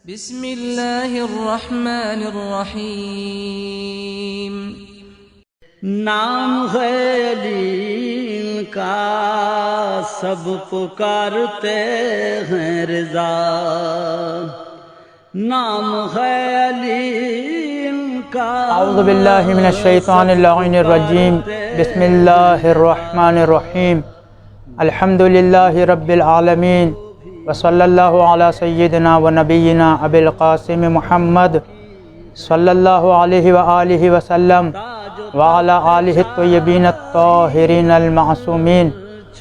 بسم اللہ الرحمن الرحیم۔ نام ہے علی کا سب پکارتے ہیں رضا، نام ہے علی کا۔ اعوذ باللہ من الشیطان اللعین الرجیم، بسم اللہ الرحمن الرحیم، الحمدللہ رب العالمین، وصلی اللہ علی سیدنا و نبینا ابی القاسم محمد صلی اللہ علیہ وآلہ وسلم وعلی آلہ الطیبین الطاہرین المعصومین،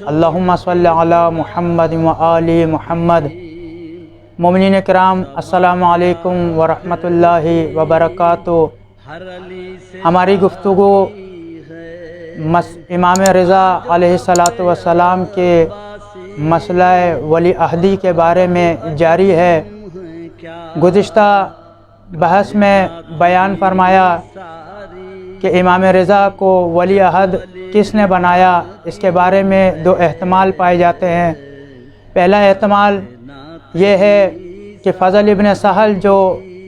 اللہم صلی علی محمد وآل محمد۔ مومنین کرام، السلام علیکم ورحمۃ اللہ وبرکاتہ۔ ہماری گفتگو امام رضا علیہ السلام کے مسئلہ ولی عہدی کے بارے میں جاری ہے۔ گزشتہ بحث میں بیان فرمایا کہ امام رضا کو ولی عہد کس نے بنایا، اس کے بارے میں دو احتمال پائے جاتے ہیں۔ پہلا احتمال یہ ہے کہ فضل ابن سہل جو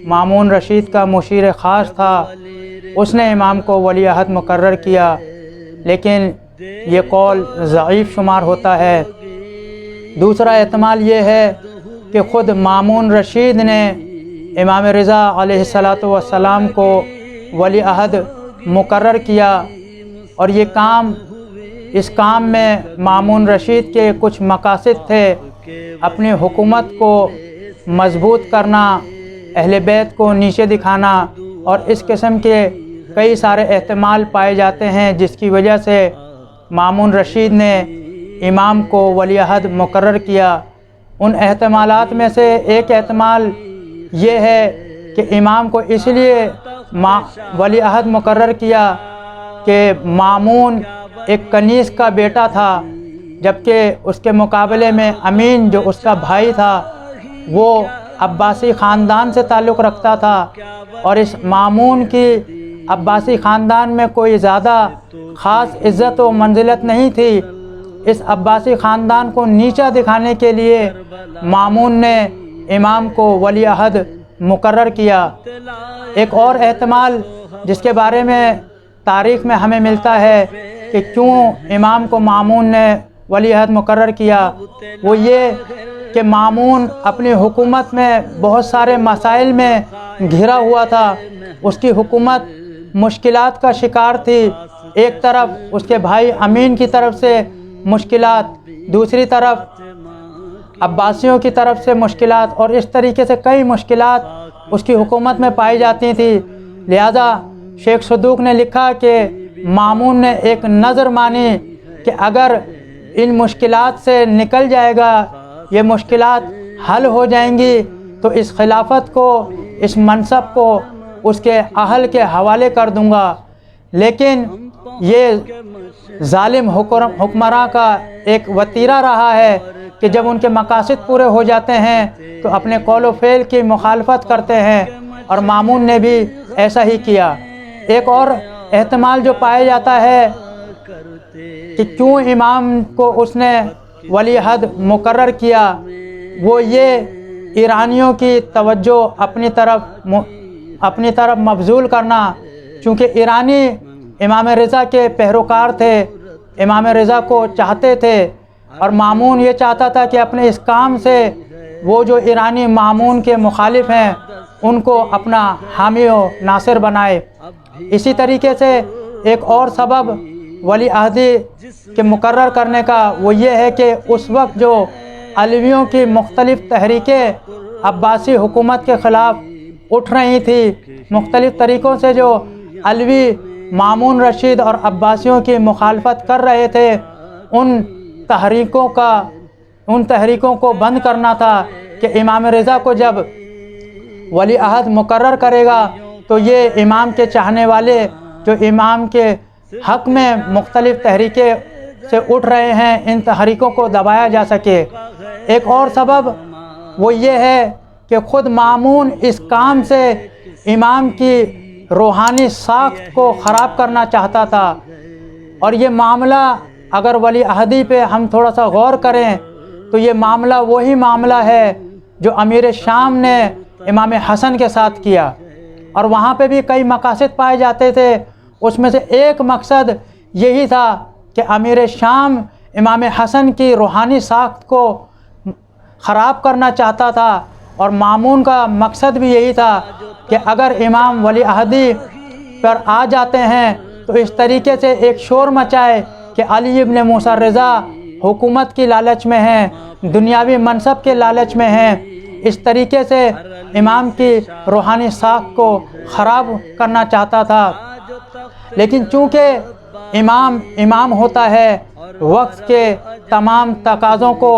مامون رشید کا مشیر خاص تھا، اس نے امام کو ولی عہد مقرر کیا، لیکن یہ قول ضعیف شمار ہوتا ہے۔ دوسرا احتمال یہ ہے کہ خود مامون رشید نے امام رضا علیہ السلام کو ولی عہد مقرر کیا، اور اس کام میں مامون رشید کے کچھ مقاصد تھے: اپنی حکومت کو مضبوط کرنا، اہل بیت کو نیچے دکھانا، اور اس قسم کے کئی سارے احتمال پائے جاتے ہیں جس کی وجہ سے مامون رشید نے امام کو ولی عہد مقرر کیا۔ ان احتمالات میں سے ایک احتمال یہ ہے کہ امام کو اس لیے ولی عہد مقرر کیا کہ مامون ایک کنیز کا بیٹا تھا، جبکہ اس کے مقابلے میں امین جو اس کا بھائی تھا وہ عباسی خاندان سے تعلق رکھتا تھا، اور اس مامون کی عباسی خاندان میں کوئی زیادہ خاص عزت و منزلت نہیں تھی۔ اس عباسی خاندان کو نیچا دکھانے کے لیے مامون نے امام کو ولی عہد مقرر کیا۔ ایک اور احتمال جس کے بارے میں تاریخ میں ہمیں ملتا ہے کہ کیوں امام کو مامون نے ولی عہد مقرر کیا، وہ یہ کہ مامون اپنی حکومت میں بہت سارے مسائل میں گھرا ہوا تھا۔ اس کی حکومت مشکلات کا شکار تھی، ایک طرف اس کے بھائی امین کی طرف سے مشکلات، دوسری طرف عباسیوں کی طرف سے مشکلات، اور اس طریقے سے کئی مشکلات اس کی حکومت میں پائی جاتی تھیں۔ لہذا شیخ صدوق نے لکھا کہ مامون نے ایک نظر مانی کہ اگر ان مشکلات سے نکل جائے گا، یہ مشکلات حل ہو جائیں گی، تو اس خلافت کو، اس منصب کو اس کے اہل کے حوالے کر دوں گا۔ لیکن یہ ظالم حکمراں کا ایک وتیرہ رہا ہے کہ جب ان کے مقاصد پورے ہو جاتے ہیں تو اپنے قول و فعل کی مخالفت کرتے ہیں، اور مامون نے بھی ایسا ہی کیا۔ ایک اور احتمال جو پایا جاتا ہے کہ کیوں امام کو اس نے ولی عہد مقرر کیا، وہ یہ ایرانیوں کی توجہ اپنی طرف مبذول کرنا، چونکہ ایرانی امام رضا کے پیروکار تھے، امام رضا کو چاہتے تھے، اور مامون یہ چاہتا تھا کہ اپنے اس کام سے وہ جو ایرانی مامون کے مخالف ہیں ان کو اپنا حامی و ناصر بنائے۔ اسی طریقے سے ایک اور سبب ولی عہدی کے مقرر کرنے کا وہ یہ ہے کہ اس وقت جو علویوں کی مختلف تحریکیں عباسی حکومت کے خلاف اٹھ رہی تھی، مختلف طریقوں سے جو علوی مامون رشید اور عباسیوں کی مخالفت کر رہے تھے، ان تحریکوں کو بند کرنا تھا کہ امام رضا کو جب ولی عہد مقرر کرے گا تو یہ امام کے چاہنے والے جو امام کے حق میں مختلف تحریکیں سے اٹھ رہے ہیں، ان تحریکوں کو دبایا جا سکے۔ ایک اور سبب وہ یہ ہے کہ خود مامون اس کام سے امام کی روحانی ساخت کو خراب کرنا چاہتا تھا، اور یہ معاملہ اگر ولی عہدی پہ ہم تھوڑا سا غور کریں تو یہ معاملہ وہی معاملہ ہے جو امیر شام نے امام حسن کے ساتھ کیا، اور وہاں پہ بھی کئی مقاصد پائے جاتے تھے۔ اس میں سے ایک مقصد یہی تھا کہ امیر شام امام حسن کی روحانی ساخت کو خراب کرنا چاہتا تھا، اور مامون کا مقصد بھی یہی تھا کہ اگر امام ولی عہدی پر آ جاتے ہیں تو اس طریقے سے ایک شور مچائے کہ علی ابن موسیٰ رضا حکومت کی لالچ میں ہیں، دنیاوی منصب کے لالچ میں ہیں۔ اس طریقے سے امام کی روحانی ساخت کو خراب کرنا چاہتا تھا۔ لیکن چونکہ امام ہوتا ہے، وقت کے تمام تقاضوں کو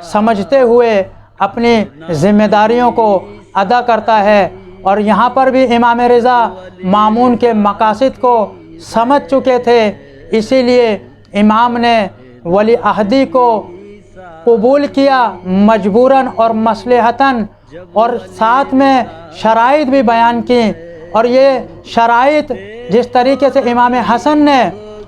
سمجھتے ہوئے اپنی ذمہ داریوں کو ادا کرتا ہے، اور یہاں پر بھی امام رضا مامون کے مقاصد کو سمجھ چکے تھے، اسی لیے امام نے ولی عہدی کو قبول کیا مجبوراً اور مصلحتاً، اور ساتھ میں شرائط بھی بیان کی۔ اور یہ شرائط جس طریقے سے امام حسن نے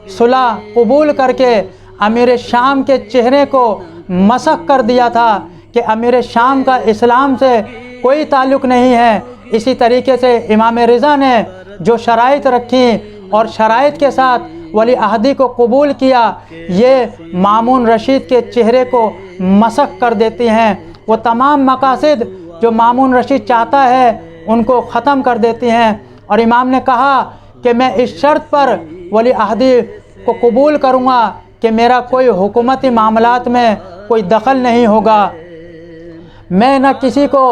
صلح قبول کر کے امیر شام کے چہرے کو مسخ کر دیا تھا کہ امیر شام کا اسلام سے کوئی تعلق نہیں ہے، اسی طریقے سے امام رضا نے جو شرائط رکھی اور شرائط کے ساتھ ولی عہدی کو قبول کیا، یہ مامون رشید کے چہرے کو مسخ کر دیتی ہیں۔ وہ تمام مقاصد جو مامون رشید چاہتا ہے ان کو ختم کر دیتی ہیں، اور امام نے کہا کہ میں اس شرط پر ولی عہدی کو قبول کروں گا کہ میرا کوئی حکومتی معاملات میں کوئی دخل نہیں ہوگا، میں نہ کسی کو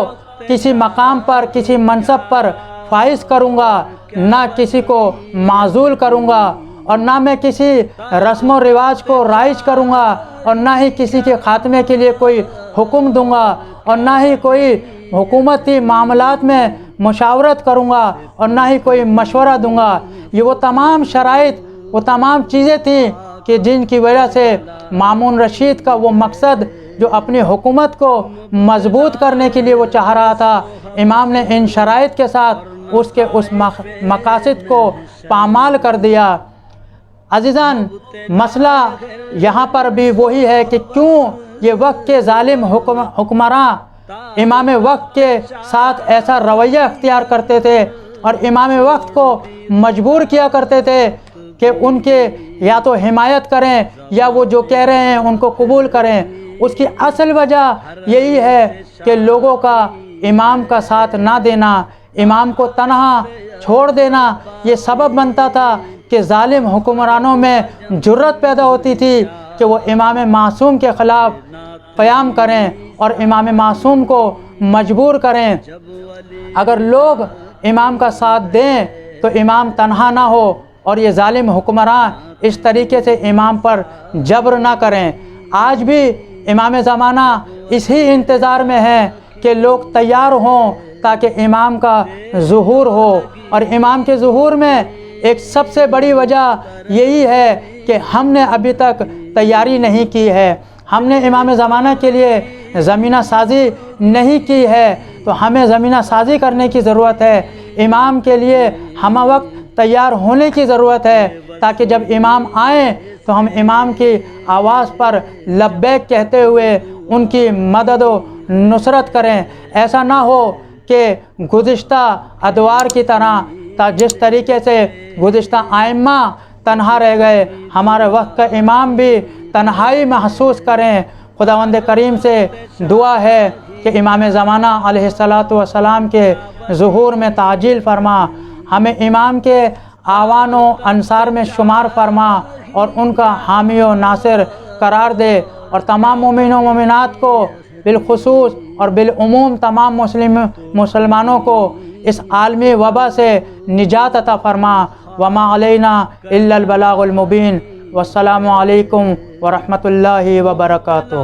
کسی مقام پر کسی منصب پر فائز کروں گا، نہ کسی کو معزول کروں گا، اور نہ میں کسی رسم و رواج کو رائج کروں گا، اور نہ ہی کسی کے خاتمے کے لیے کوئی حکم دوں گا، اور نہ ہی کوئی حکومتی معاملات میں مشاورت کروں گا، اور نہ ہی کوئی مشورہ دوں گا۔ یہ وہ تمام شرائط، وہ تمام چیزیں تھیں کہ جن کی وجہ سے مامون رشید کا وہ مقصد جو اپنی حکومت کو مضبوط کرنے کے لیے وہ چاہ رہا تھا، امام نے ان شرائط کے ساتھ اس مقاصد کو پامال کر دیا۔ عزیزان، مسئلہ یہاں پر بھی وہی ہے کہ کیوں یہ وقت کے ظالم حکمراں امام وقت کے ساتھ ایسا رویہ اختیار کرتے تھے، اور امام وقت کو مجبور کیا کرتے تھے کہ ان کے یا تو حمایت کریں یا وہ جو کہہ رہے ہیں ان کو قبول کریں۔ اس کی اصل وجہ یہی ہے کہ لوگوں کا امام کا ساتھ نہ دینا، امام کو تنہا چھوڑ دینا، یہ سبب بنتا تھا کہ ظالم حکمرانوں میں جرت پیدا ہوتی تھی کہ وہ امام معصوم کے خلاف قیام کریں اور امام معصوم کو مجبور کریں۔ اگر لوگ امام کا ساتھ دیں تو امام تنہا نہ ہو، اور یہ ظالم حکمراں اس طریقے سے امام پر جبر نہ کریں۔ آج بھی امام زمانہ اسی انتظار میں ہے کہ لوگ تیار ہوں تاکہ امام کا ظہور ہو، اور امام کے ظہور میں ایک سب سے بڑی وجہ یہی ہے کہ ہم نے ابھی تک تیاری نہیں کی ہے، ہم نے امام زمانہ کے لیے زمینہ سازی نہیں کی ہے، تو ہمیں زمینہ سازی کرنے کی ضرورت ہے۔ امام کے لیے ہمہ وقت تیار ہونے کی ضرورت ہے، تاکہ جب امام آئیں تو ہم امام کی آواز پر لبیک کہتے ہوئے ان کی مدد و نصرت کریں۔ ایسا نہ ہو کہ گزشتہ ادوار کی طرح جس طریقے سے گزشتہ ائمہ تنہا رہ گئے، ہمارے وقت کا امام بھی تنہائی محسوس کریں۔ خداوند کریم سے دعا ہے کہ امام زمانہ علیہ الصلاۃ والسلام کے ظہور میں تعجیل فرما، ہمیں امام کے آوان و انصار میں شمار فرما، اور ان کا حامی و ناصر قرار دے، اور تمام مومن و مومنات کو بالخصوص اور بالعموم تمام مسلمانوں کو اس عالمی وبا سے نجات عطا فرما۔ وما علینا الا البلاغ المبین۔ والسلام علیکم ورحمۃ اللہ وبرکاتہ۔